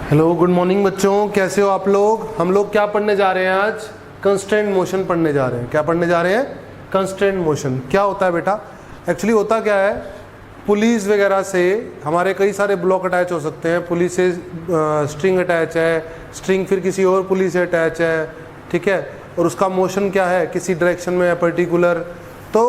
Hello, good morning बच्चों, कैसे हो आप लोग। हम लोग क्या पढ़ने जा रहे हैं आज? कंस्ट्रेंट मोशन पढ़ने जा रहे हैं। क्या पढ़ने जा रहे हैं? Constraint motion. क्या होता है बेटा? एक्चुअली होता क्या है, पुलीज वगैरह से हमारे कई सारे ब्लॉक अटैच हो सकते हैं। पुली से स्ट्रिंग अटैच है, स्ट्रिंग फिर किसी और पुली से अटैच है, ठीक है, और उसका मोशन क्या है, किसी डायरेक्शन में है पर्टिकुलर। तो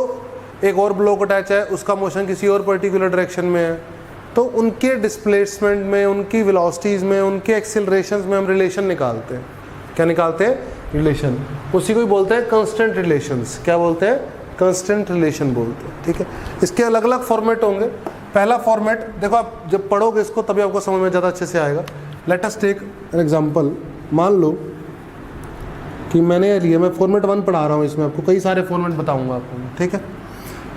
एक और ब्लॉक अटैच है, उसका मोशन किसी और पर्टिकुलर डायरेक्शन में है। तो उनके डिस्प्लेसमेंट में, उनकी वेलोसिटीज़ में, उनके एक्सेलरेशंस में हम रिलेशन निकालते हैं। क्या निकालते हैं? रिलेशन। उसी को ही बोलते हैं कंस्टेंट रिलेशंस। क्या बोलते हैं? कंस्टेंट रिलेशन बोलते हैं, ठीक है। इसके अलग अलग फॉर्मेट होंगे। पहला फॉर्मेट देखो, आप जब पढ़ोगे इसको तभी आपको समझ में ज़्यादा अच्छे से आएगा। Let us take an example. मान लो कि मैंने लिया, मैं फॉर्मेट 1 पढ़ा रहा हूँ, इसमें आपको कई सारे फॉर्मेट बताऊँगा आपको, ठीक है।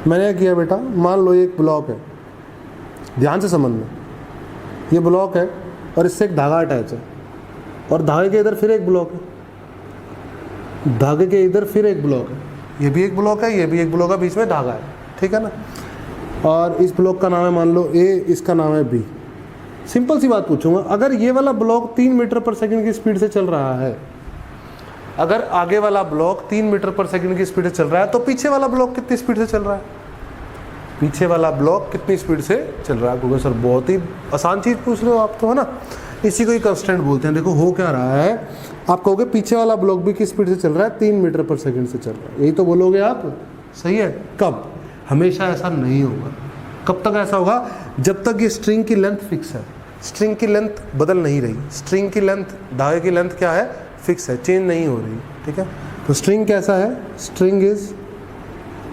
मैंने किया बेटा, मान लो एक ब्लॉक है, ध्यान से समझना। ये ब्लॉक है और इससे एक धागा अटैच है, और धागे के इधर फिर एक ब्लॉक है, धागे के इधर फिर एक ब्लॉक है, ये भी एक ब्लॉक है, ये भी एक ब्लॉक है, बीच में धागा है, ठीक है ना। और इस ब्लॉक का नाम है मान लो ए, इसका नाम है बी। सिंपल सी बात पूछूंगा, अगर ये वाला ब्लॉक 3 मीटर पर सेकंड की स्पीड से चल रहा है, अगर आगे वाला ब्लॉक 3 मीटर पर सेकंड की स्पीड से चल रहा है, तो पीछे वाला ब्लॉक कितनी स्पीड से चल रहा है? पीछे वाला ब्लॉक कितनी स्पीड से चल रहा है? क्योंकि सर बहुत ही आसान चीज़ पूछ रहे हो आप तो, है ना। इसी को ही कंस्टेंट बोलते हैं। देखो हो क्या रहा है, आप कहोगे पीछे वाला ब्लॉक भी किस स्पीड से चल रहा है? 3 मीटर पर सेकंड से चल रहा है, यही तो बोलोगे आप, सही है। कब? हमेशा ऐसा नहीं होगा। कब तक ऐसा होगा? जब तक ये स्ट्रिंग की लेंथ फिक्स है। स्ट्रिंग की लेंथ बदल नहीं रही। स्ट्रिंग की लेंथ, धागे की लेंथ क्या है? फिक्स है, चेंज नहीं हो रही, ठीक है। तो स्ट्रिंग कैसा है? स्ट्रिंग इज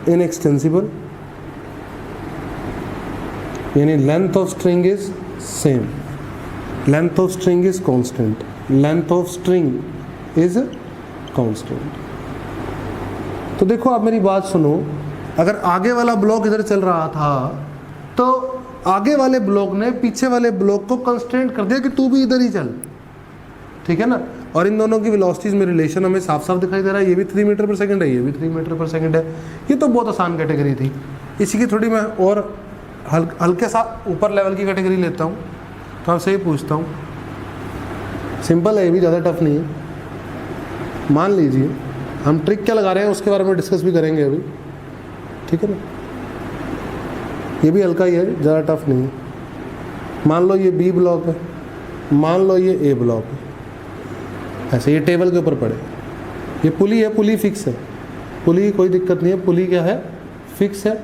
इनएक्सटेंसिबल, यानी length of string is same, length of string is constant, length of string is constant. तो देखो आप मेरी बात सुनो, अगर आगे वाला ब्लॉक इधर चल रहा था तो आगे वाले ब्लॉक ने पीछे वाले ब्लॉक को कंस्ट्रेंट कर दिया कि तू भी इधर ही चल, ठीक है ना। और इन दोनों की वेलोसिटीज में रिलेशन हमें साफ साफ दिखाई दे रहा है। ये भी 3 मीटर पर सेकंड है, ये भी 3 मीटर पर सेकंड है। ये तो बहुत आसान कैटेगरी थी। इसी की थोड़ी मैं और हल्के सा ऊपर लेवल की कैटेगरी लेता हूँ। तो आपसे ही पूछता हूँ, सिंपल है, ये भी ज़्यादा टफ नहीं है। मान लीजिए हम ट्रिक क्या लगा रहे हैं उसके बारे में डिस्कस भी करेंगे अभी, ठीक है ना। ये भी हल्का ही है, ज़्यादा टफ नहीं है। मान लो ये बी ब्लॉक है, मान लो ये ए ब्लॉक है, ऐसे ये टेबल के ऊपर पड़े। ये पुली है, पुली फिक्स है, पुली कोई दिक्कत नहीं है, पुली क्या है? फिक्स है।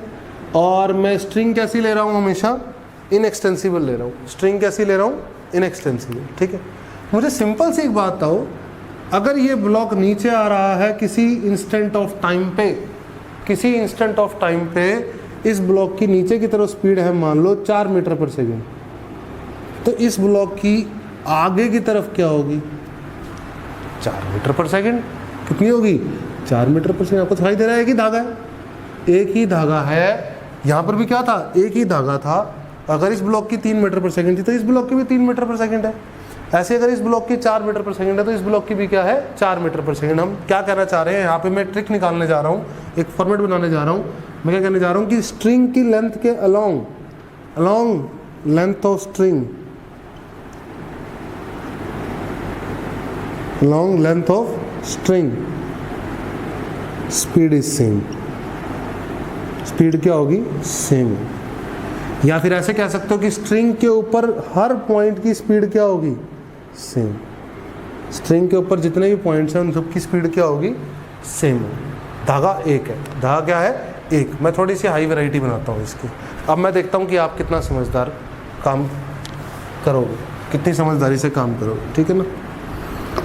और मैं स्ट्रिंग कैसी ले रहा हूँ? हमेशा इनएक्सटेंसिबल ले रहा हूँ। स्ट्रिंग कैसी ले रहा हूँ? इनएक्सटेंसिबल, ठीक है। मुझे सिंपल सी एक बात बताओ, अगर ये ब्लॉक नीचे आ रहा है किसी इंस्टेंट ऑफ टाइम पे, किसी इंस्टेंट ऑफ टाइम पे इस ब्लॉक की नीचे की तरफ स्पीड है मान लो 4 मीटर पर सेकेंड, तो इस ब्लॉक की आगे की तरफ क्या होगी? 4 मीटर पर सेकेंड। कितनी होगी? 4 मीटर पर सेकेंड। आपको दिखाई दे रहा है कि धागा है, एक ही धागा है। यहाँ पर भी क्या था? एक ही धागा था। अगर इस ब्लॉक की 3 मीटर पर सेकंड थी तो इस ब्लॉक की भी 3 मीटर पर सेकंड है। ऐसे अगर इस ब्लॉक की 4 मीटर पर सेकंड है तो इस ब्लॉक की भी क्या है? 4 मीटर पर सेकंड। हम क्या कहना चाह रहे हैं यहाँ पे? मैं ट्रिक निकालने जा रहा हूँ, एक फॉर्मेट बनाने जा रहा हूँ। मैं क्या कहने जा रहा हूँ कि स्ट्रिंग की लेंथ के along length of string, along length of string speed is same. Speed क्या होगी? सेम। या फिर ऐसे कह सकते हो कि स्ट्रिंग के ऊपर हर पॉइंट की स्पीड क्या होगी? सेम। स्ट्रिंग के ऊपर जितने भी पॉइंट्स हैं उन सब की स्पीड क्या होगी? सेम होगी। धागा एक है, धागा क्या है? एक। मैं थोड़ी सी हाई वैरायटी बनाता हूँ इसकी। अब मैं देखता हूँ कि आप कितना समझदार काम करोगे, कितनी समझदारी से काम करोगे, ठीक है ना।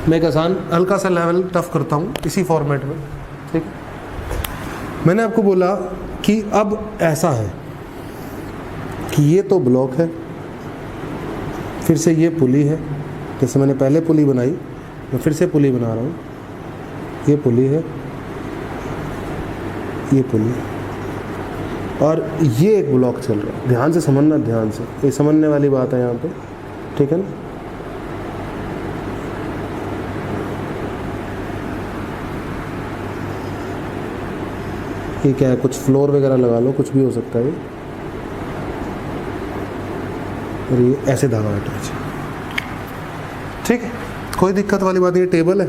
मैं एक आसान हल्का सा लेवल टफ करता हूँ इसी फॉर्मेट में, ठीक है। मैंने आपको बोला कि अब ऐसा है कि ये तो ब्लॉक है, फिर से ये पुली है, जैसे मैंने पहले पुली बनाई मैं फिर से पुली बना रहा हूँ। ये पुली है, ये पुली है, और ये एक ब्लॉक चल रहा है। ध्यान से समझना, ध्यान से, ये समझने वाली बात है यहाँ पे, ठीक है ना। ये क्या है? कुछ फ्लोर वगैरह लगा लो, कुछ भी हो सकता है। और ये ऐसे धागा अटैच है, ठीक है, कोई दिक्कत वाली बात नहीं। ये टेबल है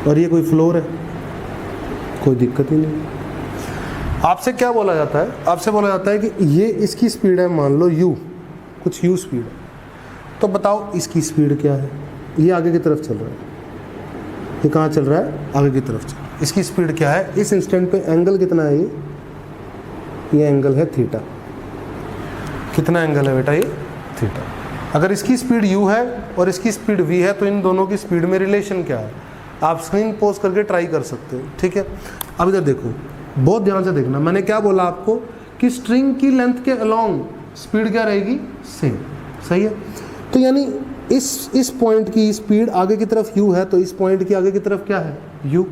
और ये कोई फ्लोर है, कोई दिक्कत ही नहीं। आपसे क्या बोला जाता है, आपसे बोला जाता है कि ये इसकी स्पीड है, मान लो u, कुछ u स्पीड है, तो बताओ इसकी स्पीड क्या है। ये आगे की तरफ चल रहा है, ये कहाँ चल रहा है, आगे की तरफ चल रहा है। इसकी स्पीड क्या है, इस इंस्टेंट पे एंगल कितना है, ये एंगल है थीटा। कितना एंगल है बेटा, ये थीटा। अगर इसकी स्पीड u है और इसकी स्पीड v है, तो इन दोनों की स्पीड में रिलेशन क्या है, आप स्क्रीन पोज करके ट्राई कर सकते हो। ठीक है, अब इधर देखो, बहुत ध्यान से देखना। मैंने क्या बोला आपको कि स्ट्रिंग की लेंथ के अलोंग स्पीड क्या रहेगी, सेम। सही है, तो यानी इस पॉइंट की स्पीड आगे की तरफ u है, तो इस पॉइंट की आगे की तरफ क्या है, u।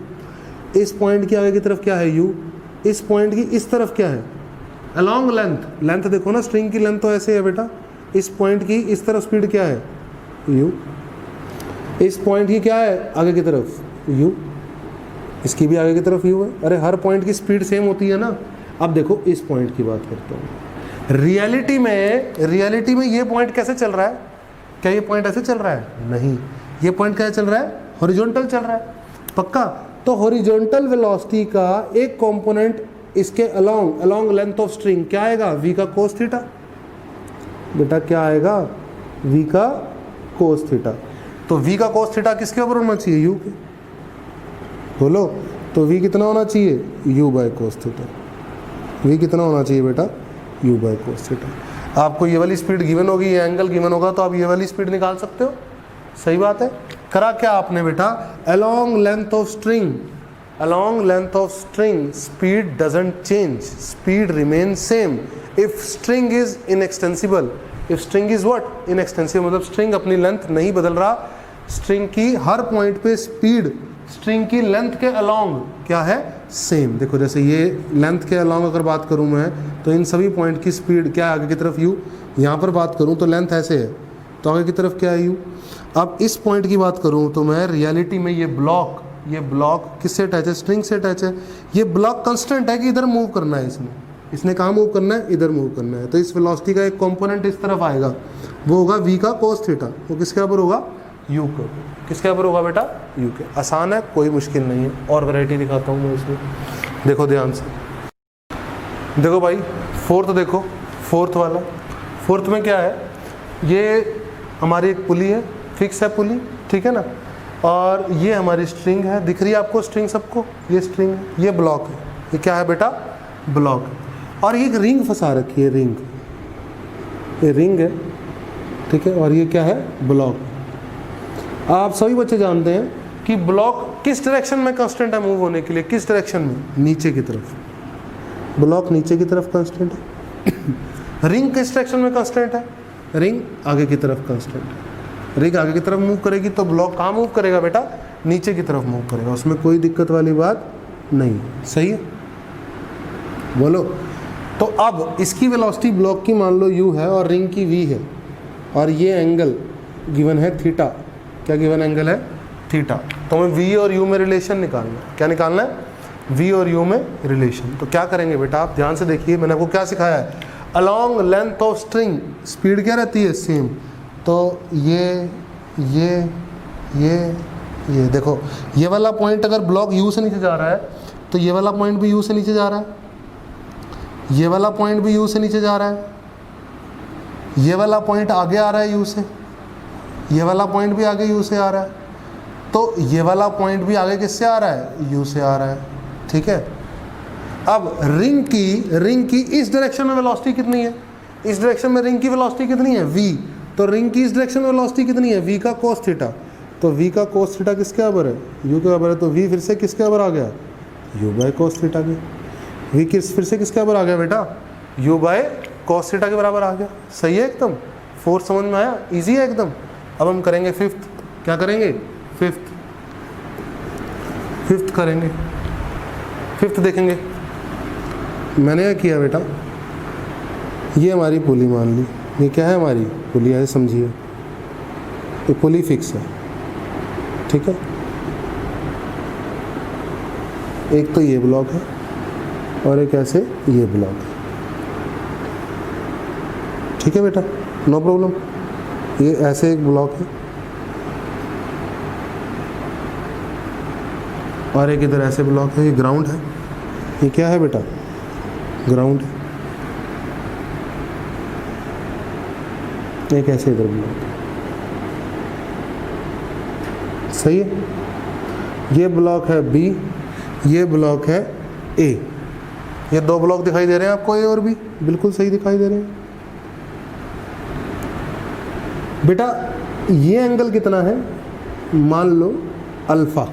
इस पॉइंट की आगे की तरफ क्या है, u। इस पॉइंट की इस तरफ क्या है, अलोंग लेंथ। लेंथ देखो ना, स्ट्रिंग की लेंथ तो ऐसे है बेटा। इस पॉइंट की इस तरफ स्पीड क्या है, u। इस पॉइंट की क्या है, आगे की तरफ u। इसकी भी आगे की तरफ u है। अरे हर पॉइंट की स्पीड सेम होती है ना। अब देखो इस पॉइंट की बात करता हूँ। रियलिटी में ये पॉइंट कैसे चल रहा है, क्या ये पॉइंट ऐसे चल रहा है, नहीं। ये पॉइंट कैसे चल रहा है, हॉरिजॉन्टल चल रहा है, पक्का। तो हॉरिजॉन्टल वेलोसिटी का एक कंपोनेंट इसके अलोंग लेंथ ऑफ स्ट्रिंग क्या आएगा, v का कोस थीटा। बेटा क्या आएगा, v का कोस थीटा। तो v का कोस थीटा किसके ऊपर होना चाहिए, u के। बोलो, तो v कितना होना चाहिए, u by cos theta. v कितना होना चाहिए बेटा, u बाय कोस थीटा। आपको ये वाली स्पीड गिवन होगी, ये एंगल गिवन होगा, तो आप ये वाली स्पीड निकाल सकते हो। सही बात है। करा क्या आपने बेटा, along length of string speed doesn't change, speed remain same if string is inextensible. If string is what, inextensible, मतलब स्ट्रिंग अपनी लेंथ नहीं बदल रहा। स्ट्रिंग की हर पॉइंट पे स्पीड स्ट्रिंग की लेंथ के अलोंग क्या है, सेम। देखो जैसे ये लेंथ के अलोंग अगर बात करूं मैं, तो इन सभी पॉइंट की स्पीड क्या है, आगे की तरफ u। यहाँ पर बात करूं तो लेंथ ऐसे है, तो आगे की तरफ क्या है, u। अब इस पॉइंट की बात करूं तो मैं रियलिटी में ये ब्लॉक किससे अटैच है, स्ट्रिंग से अटैच है। ये ब्लॉक कांस्टेंट है कि इधर मूव करना है, इसने कहाँ मूव करना है, इधर मूव करना है। तो इस वेलोसिटी का एक कंपोनेंट इस तरफ आएगा, वो होगा v का कोस थीटा। वो किसके ऊपर होगा, u को। किसके ऊपर होगा बेटा, u के। आसान है, कोई मुश्किल नहीं है। और वैरायटी दिखाता हूँ मैं इसमें, देखो ध्यान से। देखो भाई फोर्थ, देखो फोर्थ वाला। फोर्थ में क्या है, ये हमारी एक पुली है, फिक्स है पुली, ठीक है ना। और ये हमारी स्ट्रिंग है, दिख रही है आपको स्ट्रिंग सबको, ये स्ट्रिंग है, ये ब्लॉक है। ये क्या है बेटा, ब्लॉक। और ये एक रिंग फंसा रखी है, ये रिंग है, ठीक है। और ये क्या है, ब्लॉक। आप सभी बच्चे जानते हैं कि ब्लॉक किस डायरेक्शन में कांस्टेंट है मूव होने के लिए, किस डायरेक्शन में, नीचे की तरफ। ब्लॉक नीचे की तरफ कांस्टेंट है। रिंग किस डायरेक्शन में कांस्टेंट है, रिंग आगे की तरफ कांस्टेंट है। रिंग आगे की तरफ मूव करेगी तो ब्लॉक कहाँ मूव करेगा बेटा, नीचे की तरफ मूव करेगा। उसमें कोई दिक्कत वाली बात नहीं। सही है, बोलो। तो अब इसकी वेलोसिटी ब्लॉक की मान लो u है और रिंग की v है, और ये एंगल गिवन है थीटा। क्या गिवन एंगल है, थीटा। तो हमें v और u में रिलेशन निकालना है। क्या निकालना है, v और u में रिलेशन। तो क्या करेंगे बेटा, आप ध्यान से देखिए, मैंने आपको क्या सिखाया है। Along length of string speed क्या रहती है, सेम। तो ये देखो, ये वाला पॉइंट अगर ब्लॉक u से नीचे जा रहा है, तो ये वाला पॉइंट भी u से नीचे जा रहा है, ये वाला पॉइंट भी u से नीचे जा रहा है, ये वाला पॉइंट आगे आ रहा है u से, ये वाला पॉइंट भी आगे u से आ रहा है। तो ये वाला पॉइंट भी आगे किससे आ रहा है, u से आ रहा है, ठीक है। अब रिंग की इस डायरेक्शन में वेलोसिटी कितनी है, इस डायरेक्शन में रिंग की वेलोसिटी कितनी है, v। तो रिंग की इस डायरेक्शन में वेलोसिटी कितनी है, v का कोस थीटा। तो v का कोस थीटा किसके बराबर है, u के बराबर है। तो v फिर से किसके बराबर आ गया, u बाय कोस थीटा के। v फिर से किसके बराबर आ गया बेटा, u बाय कोस थीटा के बराबर आ गया। सही है एकदम, फोर्थ समझ में आया, इजी है एकदम। अब हम करेंगे फिफ्थ। क्या करेंगे, फिफ्थ करेंगे। फिफ्थ देखेंगे, मैंने क्या किया बेटा, ये हमारी पुली मान ली, ये क्या है हमारी पुली, ऐसे समझिए, ये पुली फिक्स है, ठीक है। एक तो ये ब्लॉक है और एक ऐसे ये ब्लॉक है, ठीक है बेटा, नो प्रॉब्लम। ये ऐसे एक ब्लॉक है और एक इधर ऐसे ब्लॉक है, ये ग्राउंड है। ये क्या है बेटा? ग्राउंड है। एक ऐसे इधर ब्लॉक, सही है। ये ब्लॉक है बी, ये ब्लॉक है ए। ये दो ब्लॉक दिखाई दे रहे हैं आपको, ए और बी, बिल्कुल सही दिखाई दे रहे हैं बेटा। ये एंगल कितना है? मान लो अल्फा,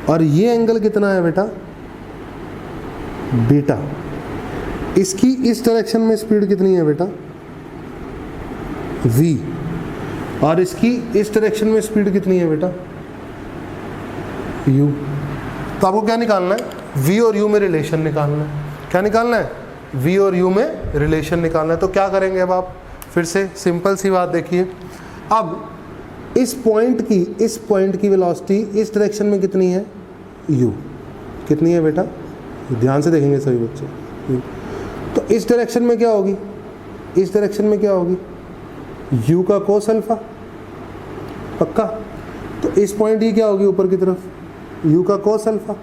और ये एंगल कितना है बेटा? बीटा। इसकी इस डायरेक्शन में स्पीड कितनी है बेटा? v, और इसकी इस डायरेक्शन में स्पीड कितनी है बेटा? u। तो आपको क्या निकालना है? v और u में रिलेशन निकालना है। क्या निकालना है? v और u में रिलेशन निकालना है। तो क्या करेंगे अब आप? फिर से सिंपल सी बात देखिए। अब इस पॉइंट की वेलोसिटी इस डायरेक्शन में कितनी है? u। कितनी है बेटा? ध्यान से देखेंगे सभी बच्चे। u। तो इस डायरेक्शन में क्या होगी? इस डायरेक्शन में क्या होगी? u का कोस अल्फा, पक्का। तो इस पॉइंट की क्या होगी ऊपर की तरफ? u का कोस अल्फा।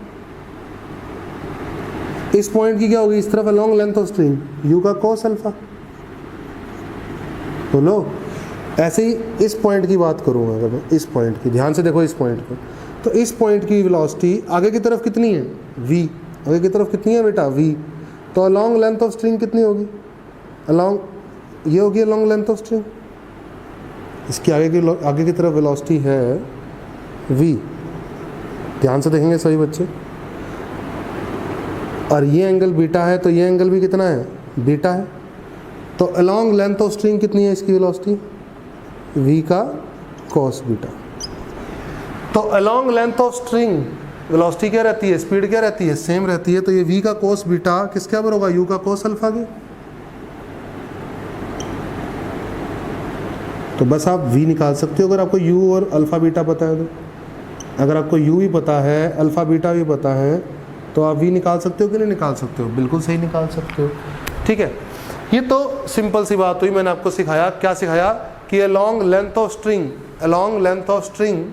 इस पॉइंट की क्या होगी इस तरफ along length of string? u का कोस अल्फा। बोलो। ऐसे ही इस पॉइंट की बात करूंगा अगर मैं, इस पॉइंट की, ध्यान से देखो इस पॉइंट को। तो इस पॉइंट की वेलोसिटी आगे की तरफ कितनी है? v। आगे की तरफ कितनी है बेटा? v। तो अलोंग लेंथ ऑफ स्ट्रिंग कितनी होगी? अलोंग, ये होगी अलोंग लेंथ ऑफ स्ट्रिंग। इसकी आगे की तरफ वेलोसिटी है v। ध्यान से देखेंगे सभी बच्चे। और ये एंगल बीटा है, तो ये एंगल भी कितना है? बीटा है। तो अलोंग लेंथ ऑफ स्ट्रिंग कितनी है इसकी वेलोसिटी? v का cos बीटा। तो along length of string velocity क्या रहती है? स्पीड क्या रहती है? सेम रहती है। तो ये v का cos बीटा किसके बराबर होगा? u का cos अल्फा के। तो बस आप v निकाल सकते हो अगर आपको u और अल्फा बीटा पता है तो। अगर आपको u भी पता है, अल्फा बीटा भी पता है, तो आप v निकाल सकते हो कि नहीं निकाल सकते हो? बिल्कुल सही निकाल सकते हो। ठीक है, ये तो सिंपल सी बात हुई। मैंने आपको सिखाया, क्या सिखाया? कि along length of string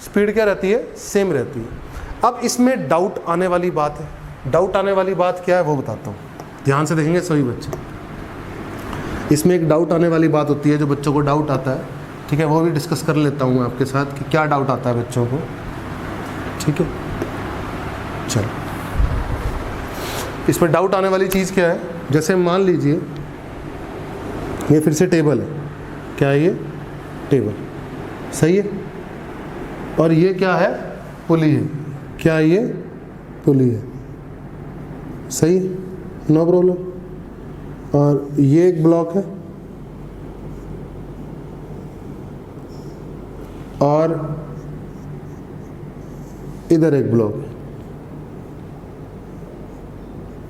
speed क्या रहती है? सेम रहती है। अब इसमें डाउट आने वाली बात है। डाउट आने वाली बात क्या है वो बताता हूँ, ध्यान से देखेंगे सभी बच्चे। इसमें एक डाउट आने वाली बात होती है, जो बच्चों को डाउट आता है, ठीक है, वो भी डिस्कस कर लेता हूँ मैं आपके साथ कि क्या डाउट आता है बच्चों को। ठीक है, चलो। इसमें डाउट आने वाली चीज़ क्या है? जैसे मान लीजिए ये फिर से टेबल है। क्या है ये? टेबल, सही है। और ये क्या है? पुली है। क्या है ये? पुली है, सही, नो प्रॉब्लम। और ये एक ब्लॉक है और इधर एक ब्लॉक है,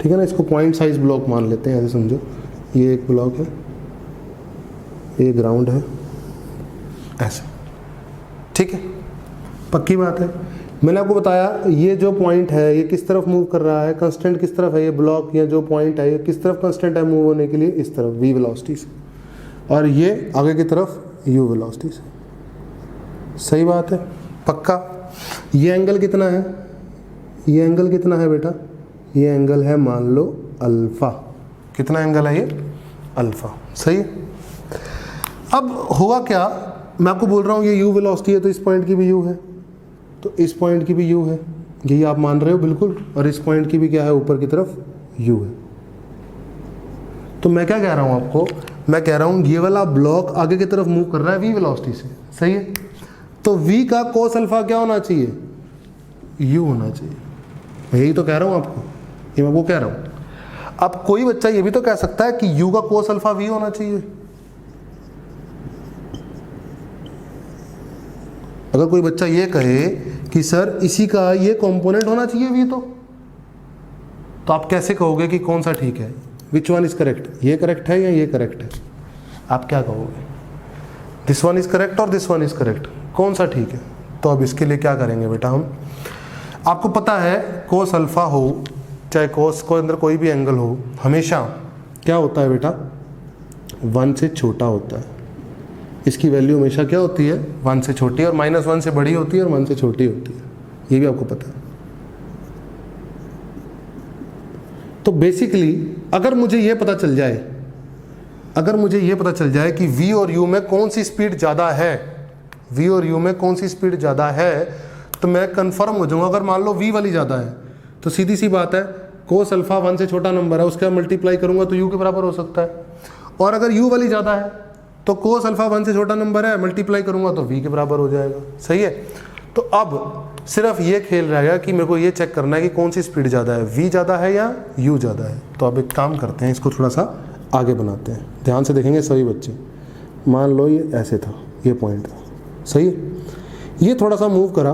ठीक है ना। इसको पॉइंट साइज ब्लॉक मान लेते हैं, ऐसे समझो। ये एक ब्लॉक है, ये ग्राउंड है, ऐसे, ठीक है, पक्की बात है। मैंने आपको बताया ये जो पॉइंट है ये किस तरफ मूव कर रहा है, कंस्टेंट किस तरफ है, ये ब्लॉक या जो पॉइंट है ये किस तरफ कंस्टेंट है मूव होने के लिए? इस तरफ, v वेलोसिटी से। और ये आगे की तरफ u वेलोसिटी से। सही बात है, पक्का। ये एंगल कितना है? ये एंगल कितना है बेटा? ये एंगल है मान लो अल्फा। कितना एंगल है ये? अल्फा, सही है। अब हुआ क्या, मैं आपको बोल रहा हूँ ये u वेलोसिटी है तो इस पॉइंट की भी u है, तो इस पॉइंट की भी u है, यही आप मान रहे हो बिल्कुल। और इस पॉइंट की भी क्या है? ऊपर की तरफ u है। तो मैं क्या कह रहा हूँ आपको? मैं कह रहा हूँ ये वाला ब्लॉक आगे की तरफ मूव कर रहा है v वेलोसिटी से, सही है। तो v का cos अल्फा क्या होना चाहिए? u होना चाहिए। मैं यही तो कह रहा हूँ आपको, ये मैं वो कह रहा हूँ। अब कोई बच्चा ये भी तो कह सकता है कि u का cos अल्फा v होना चाहिए। अगर कोई बच्चा ये कहे कि सर इसी का ये कंपोनेंट होना चाहिए v, तो आप कैसे कहोगे कि कौन सा ठीक है? Which one is correct? ये करेक्ट है या ये करेक्ट है? आप क्या कहोगे? दिस वन इज करेक्ट और दिस वन इज करेक्ट, कौन सा ठीक है? तो अब इसके लिए क्या करेंगे बेटा हम, आपको पता है कोस अल्फा हो चाहे कोस को अंदर कोई भी एंगल हो, हमेशा क्या होता है बेटा? 1 से छोटा होता है। इसकी वैल्यू हमेशा क्या होती है, 1 से छोटी, और -1 से बड़ी होती है और 1 से छोटी होती है, ये भी आपको पता है। तो बेसिकली अगर मुझे ये पता चल जाए कि v और u में कौन सी स्पीड ज़्यादा है, v और u में कौन सी स्पीड ज़्यादा है, तो मैं कंफर्म हो जाऊंगा। अगर मान लो v वाली ज़्यादा है तो सीधी सी बात है कोस अल्फा 1 से छोटा नंबर है, उसका मल्टीप्लाई करूंगा तो u के बराबर हो सकता है। और अगर u वाली ज़्यादा है तो कोस अल्फा 1 से छोटा नंबर है, मल्टीप्लाई करूंगा तो v के बराबर हो जाएगा। सही है। तो अब सिर्फ ये खेल रहेगा कि मेरे को ये चेक करना है कि कौन सी स्पीड ज़्यादा है, v ज़्यादा है या u ज़्यादा है। तो अब एक काम करते हैं, इसको थोड़ा सा आगे बनाते हैं, ध्यान से देखेंगे सभी बच्चे। मान लो ये ऐसे था, ये पॉइंट था, सही है। ये थोड़ा सा मूव करा,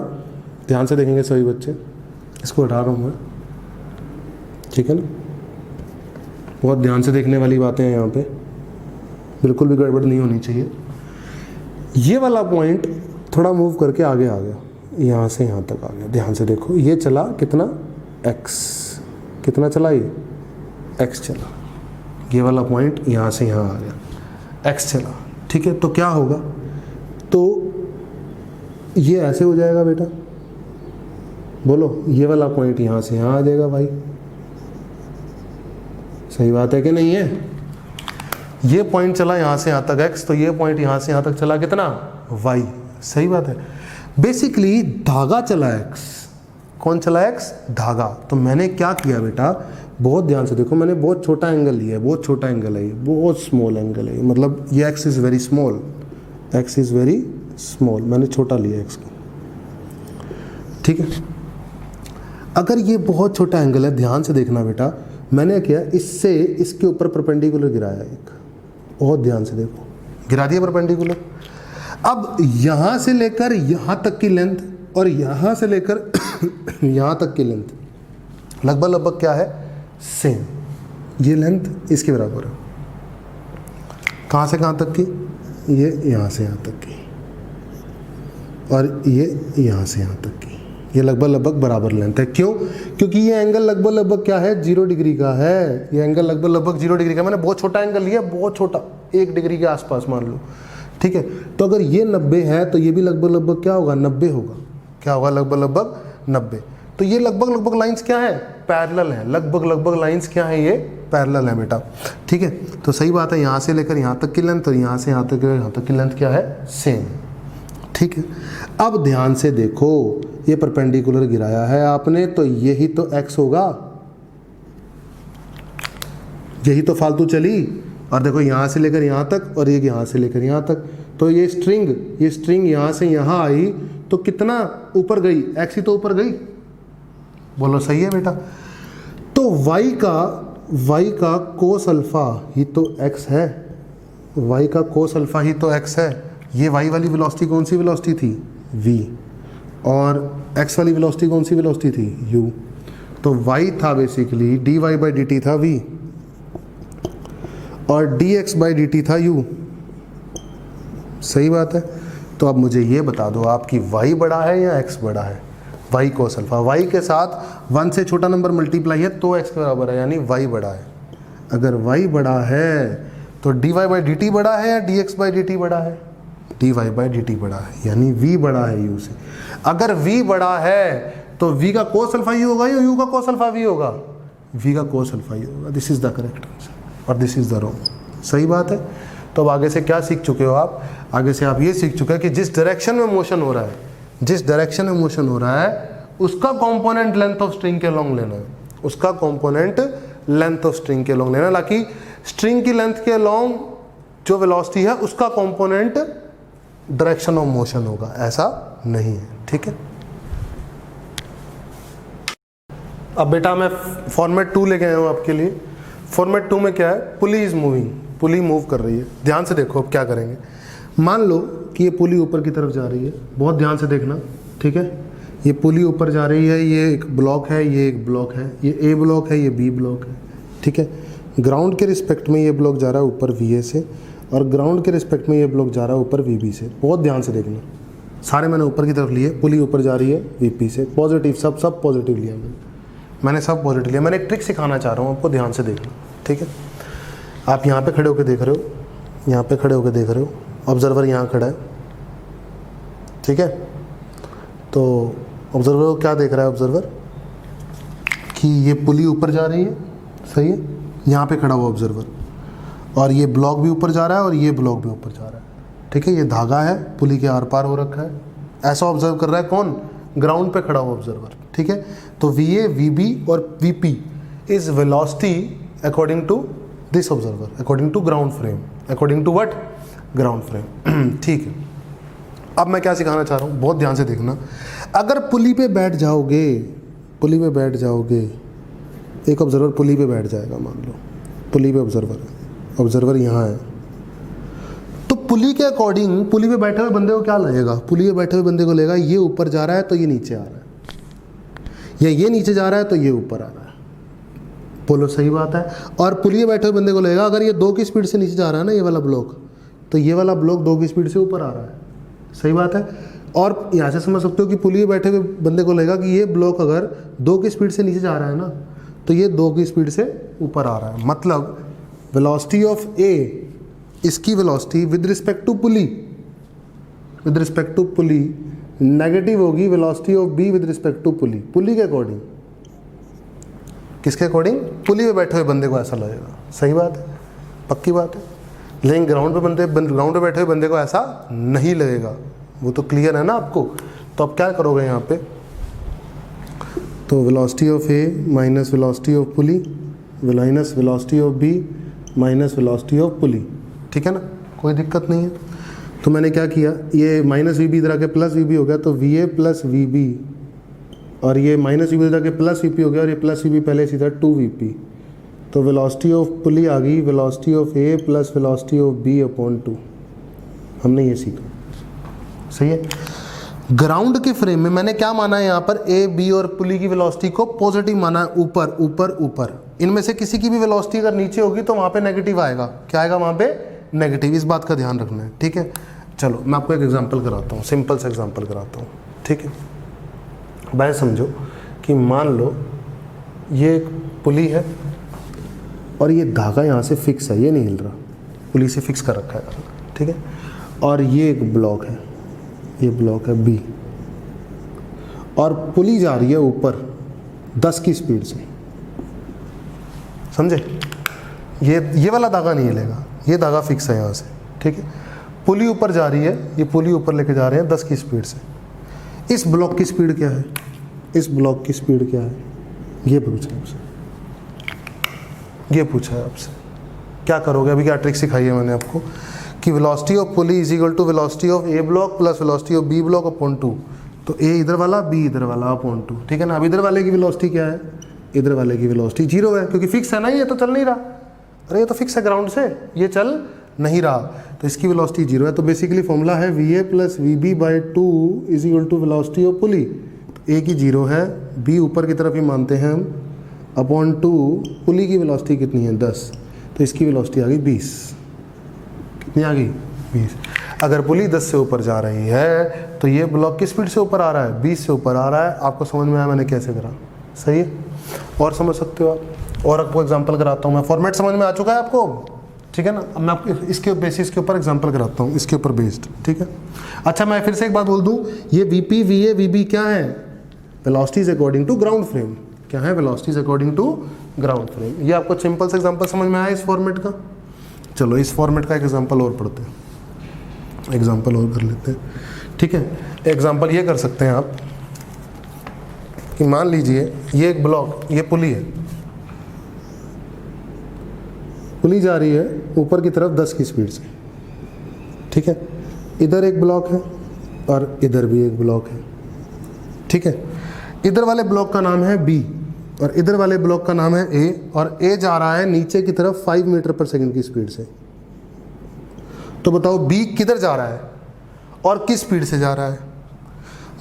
ध्यान से देखेंगे सभी बच्चे। इसको हटा रहा हूँ मैं, ठीक है ना। बहुत ध्यान से देखने वाली बातें हैं यहाँ पे, बिल्कुल भी गड़बड़ नहीं होनी चाहिए। ये वाला पॉइंट थोड़ा मूव करके आगे आ गया, यहाँ से यहाँ तक आ गया। ध्यान से देखो, ये चला कितना, x, कितना चला ये, x चला। ये वाला पॉइंट यहाँ से यहाँ आ गया, x चला, ठीक है। तो क्या होगा, तो ये ऐसे हो जाएगा बेटा, बोलो, ये वाला पॉइंट यहाँ से यहाँ आ जाएगा भाई। सही बात है कि नहीं है। ये पॉइंट चला यहाँ से यहाँ तक x, तो ये पॉइंट यहाँ से यहाँ तक चला कितना, y। सही बात है। बेसिकली धागा चला x, कौन चला x, धागा। तो मैंने क्या किया बेटा, बहुत ध्यान से देखो, मैंने बहुत छोटा एंगल लिया है, बहुत छोटा एंगल है ये, बहुत स्मॉल एंगल है, मतलब ये x is very small, x is very small, मैंने छोटा लिया x को, ठीक है। अगर ये बहुत छोटा एंगल है, ध्यान से देखना बेटा, मैंने क्या किया, इससे इसके ऊपर परपेंडिकुलर गिराया एक, बहुत ध्यान से देखो, गिरा दिया परपेंडिकुलर। अब यहाँ से लेकर यहाँ तक की लेंथ और यहाँ से लेकर यहाँ तक की लेंथ लगभग क्या है, सेम। ये लेंथ इसके बराबर है। कहाँ से कहाँ तक की, ये यहाँ से यहाँ तक की, और ये यहाँ से यहाँ तक की, ये लगभग बराबर लेंथ है। क्यों, क्योंकि ये एंगल लगभग क्या है, 0 डिग्री का है। ये एंगल लगभग 0 डिग्री का, मैंने बहुत छोटा एंगल लिया, बहुत छोटा, 1 डिग्री के आसपास मान लो, ठीक है। तो अगर ये 90 है तो ये भी लगभग क्या होगा, 90 होगा। क्या होगा, लगभग 90। तो ये लगभग लाइंस क्या है, पैरेलल है। लगभग लाइंस क्या है, ये पैरेलल है बेटा, ठीक है। तो सही बात है, यहाँ से लेकर यहाँ तक की लेंथ और यहाँ से यहाँ तक की लेंथ क्या है, सेम, ठीक है। अब ध्यान से देखो, ये परपेंडिकुलर गिराया है आपने, तो यही तो x होगा, यही तो फालतू चली। और देखो यहाँ से लेकर यहाँ तक और ये यहाँ से लेकर यहाँ तक, तो ये स्ट्रिंग यहाँ से यहाँ आई तो कितना ऊपर गई, x ही तो ऊपर गई। बोलो सही है बेटा। तो y का कोस अल्फा ही तो x है, y का कोस अल्फा ही तो x है। ये y वाली वेलोसिटी कौन सी वेलोसिटी थी, v, और x वाली वेलोसिटी कौन सी वेलोसिटी थी, u। तो y था बेसिकली dy/dt था v, और dx/dt था u। सही बात है। तो अब मुझे ये बता दो, आपकी y बड़ा है या x बड़ा है, y कोस अल्फा। y के साथ 1 से छोटा नंबर मल्टीप्लाई है तो x के बराबर है, यानी y बड़ा है। अगर y बड़ा है तो dy/dt बड़ा है या dx/dt बड़ा है, dy/dt बड़ा है, यानी v बड़ा है u से। अगर v बड़ा है तो v का कोस अल्फा u होगा या u का कोस अल्फा v होगा, v का कोस अल्फा u होगा। This is the correct answer और दिस इज द रॉन्ग। सही बात है। तो अब आगे से क्या सीख चुके हो आप, आगे से आप ये सीख चुके हैं कि जिस डायरेक्शन में मोशन हो रहा है, जिस डायरेक्शन में मोशन हो रहा है उसका कंपोनेंट लेंथ ऑफ स्ट्रिंग के लॉन्ग लेना है, उसका कंपोनेंट लेंथ ऑफ स्ट्रिंग के लॉन्ग लेना, ना कि स्ट्रिंग की लेंथ के लॉन्ग जो वेलोसिटी है उसका कंपोनेंट डायरेक्शन ऑफ मोशन होगा, ऐसा नहीं है, ठीक है। अब बेटा मैं फॉर्मेट 2 लेके आया हूँ आपके लिए। फॉर्मेट 2 में क्या है, pulley is moving, pulley move कर रही है। ध्यान से देखो अब क्या करेंगे। मान लो कि ये पुली ऊपर की तरफ जा रही है, बहुत ध्यान से देखना, ठीक है। ये पुली ऊपर जा रही है, ये एक ब्लॉक है, ये एक ब्लॉक है, ये ए ब्लॉक है, ये बी ब्लॉक है, ठीक है। ग्राउंड के रिस्पेक्ट में ये ब्लॉक जा रहा है ऊपर वी ए से, और ग्राउंड के रिस्पेक्ट में ये ब्लॉक जा रहा है ऊपर वी बी से। बहुत ध्यान से देखना, सारे मैंने ऊपर की तरफ लिए, पुली ऊपर जा रही है वी पी से, पॉजिटिव, सब पॉजिटिव लिया मैंने सब पॉजिटिव लिया। मैंने एक ट्रिक सिखाना चाह रहा हूँ आपको, ध्यान से देखना, ठीक है। आप यहाँ पे खड़े होकर देख रहे हो, यहाँ पे खड़े होकर देख रहे हो, ऑब्जर्वर यहाँ खड़ा है, ठीक है। तो ऑब्जर्वर को क्या देख रहा है ऑब्जर्वर, कि ये पुली ऊपर जा रही है, सही है, यहाँ पे खड़ा हुआ ऑब्जर्वर, और ये ब्लॉक भी ऊपर जा रहा है और ये ब्लॉक भी ऊपर जा रहा है, ठीक है। ये धागा है, पुली के आर पार हो रखा है, ऐसा ऑब्जर्व कर रहा है कौन, ग्राउंड पे खड़ा हुआ ऑब्जर्वर, ठीक है। तो VA, VB और VP is velocity according to this observer, according to ground frame, according to what, ground frame, ठीक है। अब मैं क्या सिखाना चाह रहा हूँ, बहुत ध्यान से देखना। अगर पुली पे बैठ जाओगे, पुली पे बैठ जाओगे, एक ऑब्जर्वर पुली पे बैठ जाएगा, मान लो पुली पे ऑब्जर्वर है, ऑब्जर्वर यहाँ है, तो पुली के अकॉर्डिंग पुली पे बैठे हुए बंदे को क्या लगेगा, पुली पे बैठे हुए बंदे को लगेगा ये ऊपर जा रहा है तो ये नीचे आ रहा है, या ये नीचे जा रहा है तो ये ऊपर आ रहा है, बोलो सही बात है। और पुली पे बैठे हुए बंदे को लगेगा अगर ये 2 की स्पीड से नीचे जा रहा है ना ये वाला ब्लॉक, तो ये वाला ब्लॉक 2 की स्पीड से ऊपर आ रहा है, सही बात है। और यहाँ से समझ सकते हो कि पुली पे बैठे हुए बंदे को लगेगा कि ये ब्लॉक अगर 2 की स्पीड से नीचे जा रहा है ना, तो ये 2 की स्पीड से ऊपर आ रहा है, मतलब वेलोसिटी ऑफ ए, इसकी velocity with respect to pulley, with respect to pulley negative होगी velocity of B with respect to pulley, pulley के अकॉर्डिंग, किसके अकॉर्डिंग, पुली पे बैठे हुए बंदे को ऐसा लगेगा, सही बात है, पक्की बात है। लेकिन ग्राउंड पे बैठे हुए बंदे को ऐसा नहीं लगेगा, वो तो क्लियर है ना आपको। तो अब क्या करोगे यहाँ पे, तो velocity of A minus velocity of pulley minus velocity of B minus velocity of pulley, ठीक है ना, कोई दिक्कत नहीं है। तो मैंने क्या किया, ये माइनस VB इधर आके प्लस VB हो गया, तो VA प्लस VB, और ये माइनस VB इधर आके प्लस VP हो गया, और ये प्लस VB पहले सीधा 2VP, तो वेलोसिटी ऑफ पुली आ गई velocity of A plus velocity of B upon 2, हमने ये सीखा, सही है। ग्राउंड के फ्रेम में मैंने क्या माना है यहाँ पर, ए बी और पुली की वेलोसिटी को पॉजिटिव माना है, ऊपर ऊपर ऊपर, इनमें से किसी की भी वेलोसिटी अगर नीचे होगी तो वहाँ पे नेगेटिव आएगा, क्या आएगा वहाँ पे, नेगेटिव, इस बात का ध्यान रखना है, ठीक है। चलो मैं आपको एक एग्जांपल कराता हूँ, सिंपल सा एग्जांपल कराता हूँ, ठीक है। भाई समझो कि मान लो ये एक पुली है और ये धागा यहाँ से फिक्स है, ये नहीं हिल रहा, पुली से फिक्स कर रखा है, ठीक है। और ये एक ब्लॉक है, ये ब्लॉक है बी, और पुली जा रही है ऊपर 10 की स्पीड से, समझे, ये वाला धागा नहीं हिलेगा, ये धागा फिक्स है यहाँ से, ठीक है। पुली ऊपर जा रही है, ये पुली ऊपर लेके जा रहे हैं 10 की स्पीड से। इस ब्लॉक की स्पीड क्या है, इस ब्लॉक की स्पीड क्या है, ये पूछा है आपसे, ये पूछा है आपसे। क्या करोगे, अभी क्या ट्रिक सिखाई है मैंने आपको कि velocity of pulley is equal to velocity of A block plus velocity of B block upon 2, तो ए इधर वाला बी इधर वाला अपॉन 2, ठीक है ना। अब इधर वाले की वेलोसिटी क्या है, इधर वाले की वेलोसिटी 0 है, क्योंकि फिक्स है ना, ये तो चल नहीं रहा, अरे ये तो फिक्स है ग्राउंड से, ये चल नहीं रहा, तो इसकी वेलोसिटी 0 है। तो बेसिकली फॉर्मूला है VA plus VB by 2 is equal to velocity of pulley, तो ए की 0 है, बी ऊपर की तरफ ही मानते हैं हम, अपॉन 2, पुली की वेलोसिटी कितनी है 10, तो इसकी वेलोसिटी आ गई 20, कितनी आ गई 20। अगर पुली 10 से ऊपर जा रही है तो ये ब्लॉक की स्पीड से ऊपर आ रहा है, 20 से ऊपर आ रहा है। आपको समझ में आया मैंने कैसे करा, सही है, और समझ सकते हो आप। और आपको एग्जांपल कराता हूँ मैं, फॉर्मेट समझ में आ चुका है आपको, ठीक है ना। अब मैं आपको इसके बेसिस के ऊपर एग्जांपल कराता हूँ, इसके ऊपर बेस्ड, ठीक है। अच्छा मैं फिर से एक बात बोल दूँ, ये VP VA VB क्या है, velocities according to ground frame, क्या है, velocities according to ground frame. ये आपको सिंपल से एग्जांपल समझ में आया इस फॉर्मेट का। चलो इस फॉर्मेट का एक एग्जांपल और पढ़ते हैं, एग्जांपल और कर लेते हैं, ठीक है। एग्जांपल ये कर सकते हैं आप कि मान लीजिए ये एक ब्लॉक, ये पुली है, पुली जा रही है ऊपर की तरफ 10 की स्पीड से, ठीक है। इधर एक ब्लॉक है और इधर भी एक ब्लॉक है, ठीक है। इधर वाले ब्लॉक का नाम है बी और इधर वाले ब्लॉक का नाम है ए, और ए जा रहा है नीचे की तरफ 5 मीटर पर सेकंड की स्पीड से। तो बताओ बी किधर जा रहा है और किस स्पीड से जा रहा है,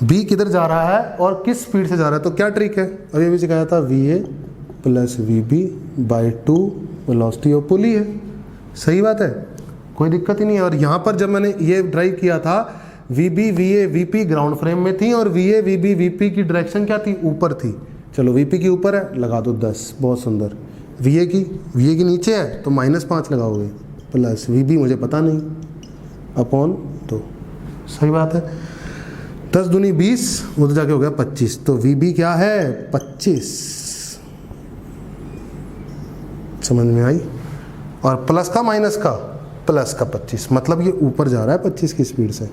बी किधर जा रहा है और किस स्पीड से जा रहा है। तो क्या ट्रिक है, अभी अभी सिखाया था, VA plus VB by 2 velocity of पुली है, सही बात है, कोई दिक्कत ही नहीं है। और यहाँ पर जब मैंने ये ड्राइव किया था, VB VA VP ground frame में थी और VA VB VP की डायरेक्शन क्या थी, ऊपर थी। चलो VP की ऊपर है, लगा दो 10, बहुत सुंदर। VA की नीचे है तो -5 लगाओगे, प्लस VB मुझे पता नहीं, अपॉन 2। सही बात है। 10 दूनी 20, वो तो जाके हो गया 25, तो VB क्या है 25। समझ में आई। और प्लस का माइनस का, प्लस का 25, मतलब ये ऊपर जा रहा है 25 की स्पीड से।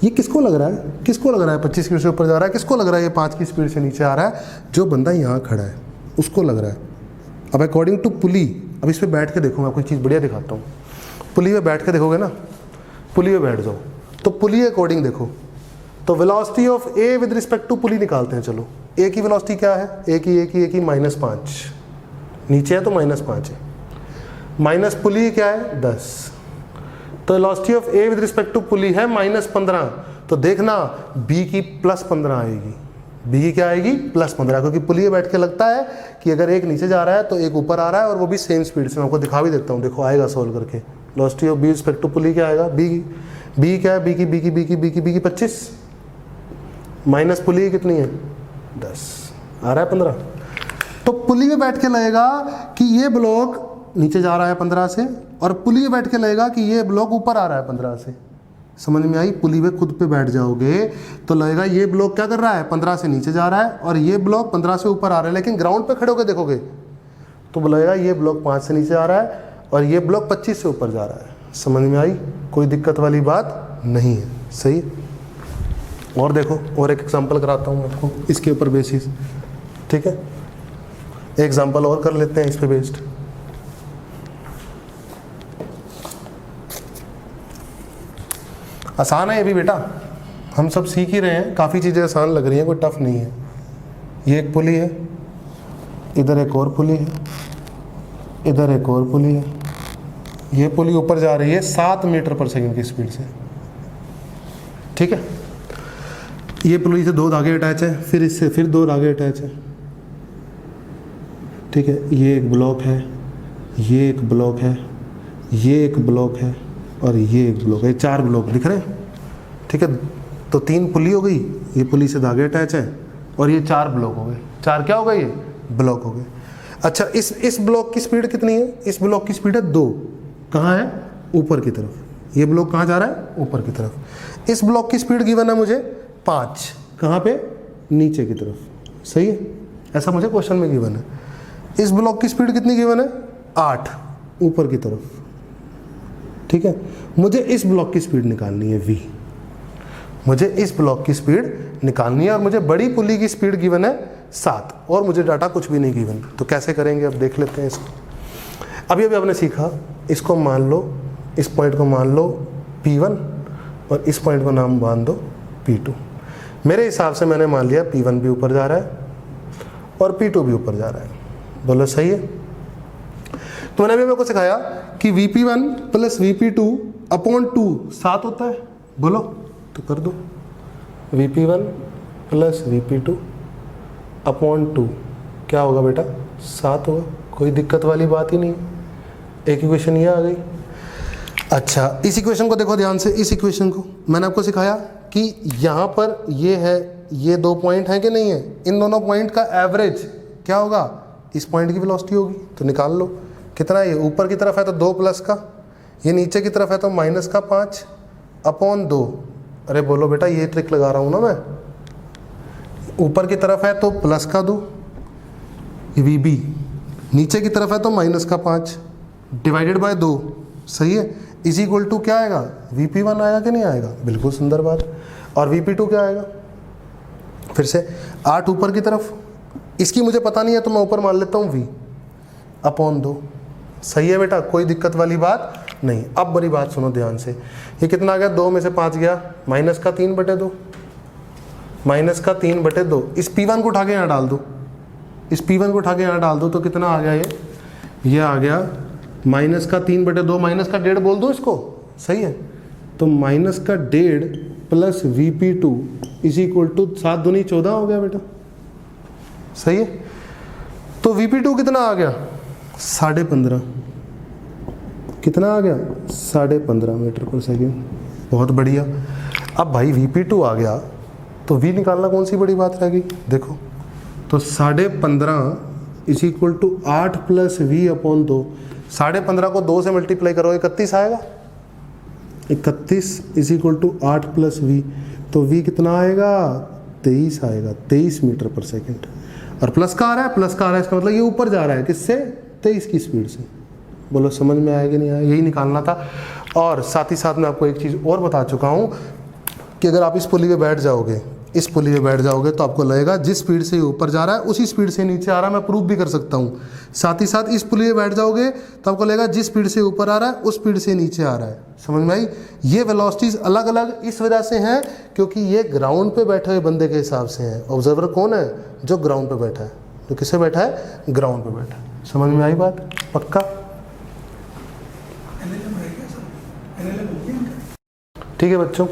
ये किसको लग रहा है, किसको लग रहा है 25 की स्पीड से ऊपर जा रहा है, किसको लग रहा है ये 5 की स्पीड से नीचे आ रहा है? जो बंदा यहाँ खड़ा है उसको लग रहा है। अब अकॉर्डिंग टू पुली, अब इस पर बैठ के देखो, मैं कोई चीज़ बढ़िया दिखाता हूँ। पुली पे बैठ के देखोगे ना, पुली पे बैठ जाओ तो पुली अकॉर्डिंग देखो, तो velocity of A with respect to pulley निकालते हैं। चलो ए की वेलोसिटी क्या है, ए की -5, नीचे है तो -5 है, माइनस पुली क्या है 10, तो velocity of A with respect to pulley है -15। तो देखना बी की +15 आएगी, बी की क्या आएगी +15, क्योंकि पुली बैठ के लगता है कि अगर एक नीचे जा रहा है तो एक ऊपर आ रहा है, और वो भी सेम स्पीड से। मैं आपको दिखा भी देता हूँ, देखो आएगा सोल्व करके। Velocity of B respect to pulley क्या आएगा, बी क्या है, बी की 25 माइनस पुली कितनी है 10, आ रहा है 15। तो पुली में बैठ के लगेगा कि ये ब्लॉक नीचे जा रहा है 15 से, और पुली में बैठ के लगेगा कि ये ब्लॉक ऊपर आ रहा है 15 से। समझ में आई। पुली में खुद पे बैठ जाओगे तो लगेगा ये ब्लॉक क्या कर रहा है 15 से नीचे जा रहा है, और ये ब्लॉक 15 से ऊपर आ रहा है। लेकिन ग्राउंड पे खड़े होकर देखोगे तो लगेगा ये ब्लॉक 5 से नीचे आ रहा है और ये ब्लॉक 25 से ऊपर जा रहा है। समझ में आई, कोई दिक्कत वाली बात नहीं है। सही। और देखो, और एक एग्जाम्पल कराता हूँ आपको इसके ऊपर बेसिस, ठीक है। एग्जाम्पल और कर लेते हैं इस पे बेस्ड। आसान है ये भी बेटा, हम सब सीख ही रहे हैं, काफ़ी चीज़ें आसान लग रही हैं, कोई टफ नहीं है। ये एक पुली है, इधर एक और पुली है, इधर एक और पुली है। ये पुली ऊपर जा रही है 7 मीटर पर सेकंड की स्पीड से, ठीक है। ये पुली से 2 धागे अटैच है, फिर इससे फिर 2 धागे अटैच है, ठीक है। ये एक ब्लॉक है, ये एक ब्लॉक है, ये एक ब्लॉक है, और ये एक ब्लॉक है। 4 ब्लॉक दिख रहे हैं, ठीक है। तो 3 पुली हो गई, ये पुली से धागे अटैच है, और ये 4 ब्लॉक हो गए। 4 क्या हो गए, ये ब्लॉक हो गए। अच्छा, इस ब्लॉक की स्पीड कितनी है? इस ब्लॉक की स्पीड है 2। कहाँ है? ऊपर की तरफ। ये ब्लॉक कहाँ जा रहा है? ऊपर की तरफ। इस ब्लॉक की स्पीड गिवन है मुझे 5। कहाँ पे? नीचे की तरफ। सही है, ऐसा मुझे क्वेश्चन में गिवन है। इस ब्लॉक की स्पीड कितनी गिवन है? 8, ऊपर की तरफ, ठीक है। मुझे इस ब्लॉक की स्पीड निकालनी है v, मुझे इस ब्लॉक की स्पीड निकालनी है, और मुझे बड़ी पुली की स्पीड गिवन है 7, और मुझे डाटा कुछ भी नहीं गिवन। तो कैसे करेंगे, अब देख लेते हैं इसको। अभी आपने सीखा, इसको मान लो, इस पॉइंट को मान लो P1, और इस पॉइंट को नाम मान दो P2। मेरे हिसाब से मैंने मान लिया P1 भी ऊपर जा रहा है और P2 भी ऊपर जा रहा है। बोलो सही है। तो मैंने अभी मेरे को सिखाया कि VP1 प्लस VP2 अपॉन 2 7 होता है। बोलो तो कर दो, VP1 प्लस VP2 अपॉन 2 क्या होगा बेटा? 7 होगा। कोई दिक्कत वाली बात ही नहीं, एक इक्वेशन ये आ गई। अच्छा, इस इक्वेशन को देखो ध्यान से। इस इक्वेशन को मैंने आपको सिखाया कि यहाँ पर ये है, ये 2 पॉइंट हैं कि नहीं है, इन दोनों पॉइंट का एवरेज क्या होगा? इस पॉइंट की वेलोसिटी होगी। तो निकाल लो कितना, ये ऊपर की तरफ है तो 2 प्लस का, ये नीचे की तरफ है तो माइनस का 5 अपॉन 2। अरे बोलो बेटा, ये ट्रिक लगा रहा हूँ ना मैं। ऊपर की तरफ है तो प्लस का 2 VB, नीचे की तरफ है तो माइनस का 5 डिवाइडेड बाय 2। सही है, इज इक्वल टू क्या आएगा? VP1 आएगा कि नहीं आएगा? बिल्कुल सुंदर बात। और VP2 क्या आएगा? फिर से 8 ऊपर की तरफ, इसकी मुझे पता नहीं है तो मैं ऊपर मान लेता हूँ V अपॉन 2। सही है बेटा, कोई दिक्कत वाली बात नहीं। अब बड़ी बात सुनो ध्यान से, ये कितना आ गया? 2 में से 5 गया, माइनस का 3/2, माइनस का 3/2। इस P1 को उठा के यहाँ डाल दो, इस P1 को उठा के यहाँ डाल दो तो कितना आ गया? ये आ गया माइनस का 3/2, माइनस का 1.5 बोल दो इसको। सही है, तो माइनस का 1.5 plus VP2 is equal to 7 दूनी 14 हो गया बेटा। सही है, तो VP2 कितना आ गया? 15.5। कितना आ गया? 15.5 मीटर पर सेकेंड। बहुत बढ़िया। अब भाई VP2 आ गया तो V निकालना कौन सी बड़ी बात रह गई? देखो तो 15.5 is equal to 8 plus V upon 2। 15.5 को 2 से मल्टीप्लाई करो 31 आएगा। 31 is equal to 8 plus v, तो v कितना आएगा 23 आएगा, 23 मीटर पर सेकेंड। और प्लस का आ रहा है, प्लस का आ रहा है, इसका मतलब ये ऊपर जा रहा है, किससे 23 की स्पीड से। बोलो समझ में आएगा नहीं आएगा, यही निकालना था। और साथ ही साथ मैं आपको एक चीज़ और बता चुका हूँ कि अगर आप इस पुली पे बैठ जाओगे, इस पुली पे बैठ जाओगे तो आपको लगेगा जिस स्पीड से ऊपर जा रहा है उसी स्पीड से नीचे आ रहा है। मैं प्रूफ भी कर सकता हूँ। साथ ही साथ इस पुली पे बैठ जाओगे तो आपको लगेगा जिस स्पीड से ऊपर आ रहा है उस स्पीड से नीचे आ रहा है। समझ में आई? ये वेलोसिटीज अलग अलग इस वजह से हैं क्योंकि ये ग्राउंड पे बैठे हुए बंदे के हिसाब से हैं। ऑब्जर्वर कौन है? जो ग्राउंड पे बैठा है। जो किससे बैठा है? ग्राउंड पे बैठा है। समझ में आई बात? पक्का? ठीक है बच्चों,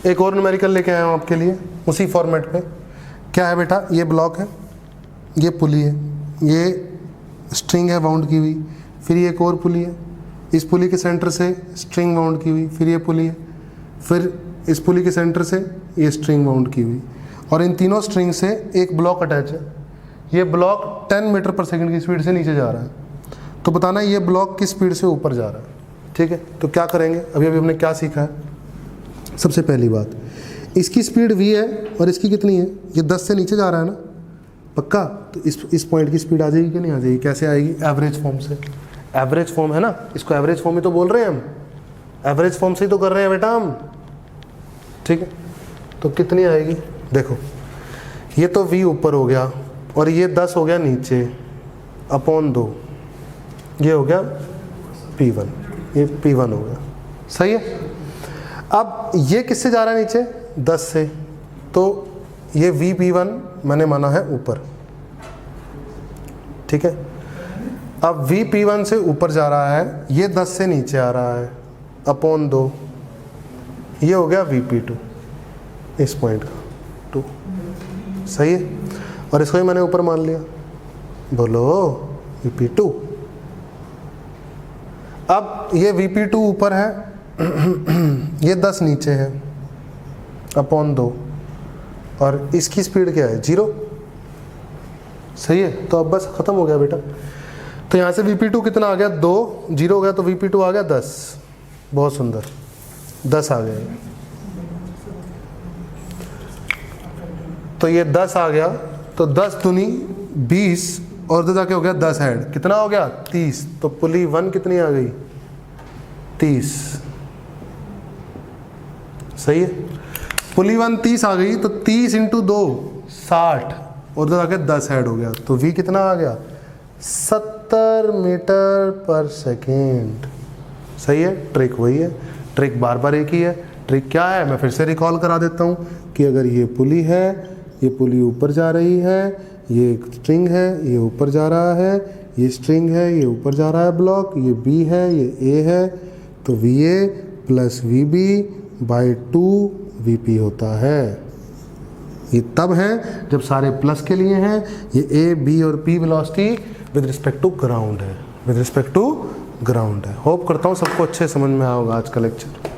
एक और न्यूमेरिकल लेके आया हूँ आपके लिए उसी फॉर्मेट पे। क्या है बेटा? ये ब्लॉक है, ये पुली है, ये स्ट्रिंग है बाउंड की हुई, फिर ये एक और पुली है, इस पुली के सेंटर से स्ट्रिंग बाउंड की हुई, फिर ये पुली है, फिर इस पुली के सेंटर से ये स्ट्रिंग बाउंड की हुई, और इन तीनों स्ट्रिंग से एक ब्लॉक अटैच है। ये ब्लॉक 10 मीटर पर सेकंड की स्पीड से नीचे जा रहा है। तो बताना ये ब्लॉक किस स्पीड से ऊपर जा रहा है। ठीक है, तो क्या करेंगे? अभी अभी हमने क्या सीखा है? सबसे पहली बात, इसकी स्पीड v है और इसकी कितनी है? ये 10 से नीचे जा रहा है ना, पक्का? तो इस पॉइंट की स्पीड आ जाएगी कि नहीं आ जाएगी? कैसे आएगी? एवरेज फॉर्म से। एवरेज फॉर्म है ना, इसको एवरेज फॉर्म ही तो बोल रहे हैं हम, एवरेज फॉर्म से ही तो कर रहे हैं बेटा हम। ठीक है, तो कितनी आएगी? देखो, ये तो v ऊपर हो गया और ये 10 हो गया नीचे अपॉन 2, ये हो गया P1, ये P1 हो गया। सही है? अब ये किससे जा रहा है नीचे? 10 से, तो ये VP1 मैंने माना है ऊपर। ठीक है, अब VP1 से ऊपर जा रहा है, ये 10 से नीचे आ रहा है अपॉन 2, ये हो गया VP2, इस पॉइंट का 2। सही है? और इसको ही मैंने ऊपर मान लिया। बोलो VP2। अब ये VP2 ऊपर है, ये 10 नीचे है अपॉन 2, और इसकी स्पीड क्या है? 0। सही है? तो अब बस खत्म हो गया बेटा। तो यहाँ से VP2 कितना आ गया? 2, 0 हो गया, तो VP2 आ गया 10। बहुत सुंदर, 10 आ गया। तो ये 10 आ गया, तो 10 दूनी 20 और 2 जाके हो गया 10 ऐड, कितना हो गया? 30। तो पुली 1 कितनी आ गई? 30। सही है? पुली 1 30 आ गई, तो 30 इंटू 2 60 और 2 जाके 10 ऐड हो गया, तो v कितना आ गया? 70 मीटर पर सेकेंड। सही है? ट्रिक वही है, ट्रिक बार बार एक ही है। ट्रिक क्या है? मैं फिर से रिकॉल करा देता हूँ कि अगर ये पुली है, ये पुली ऊपर जा रही है, ये एक स्ट्रिंग है, ये ऊपर जा रहा है, ये स्ट्रिंग है, ये ऊपर जा रहा है ब्लॉक, ये B है, ये A है, तो VA plus VB by 2 VP होता है। ये तब है जब सारे प्लस के लिए हैं। ये A, B और P velocity with respect to ground है, विद रिस्पेक्ट टू ग्राउंड है। होप करता हूँ सबको अच्छे समझ में आया होगा आज का लेक्चर।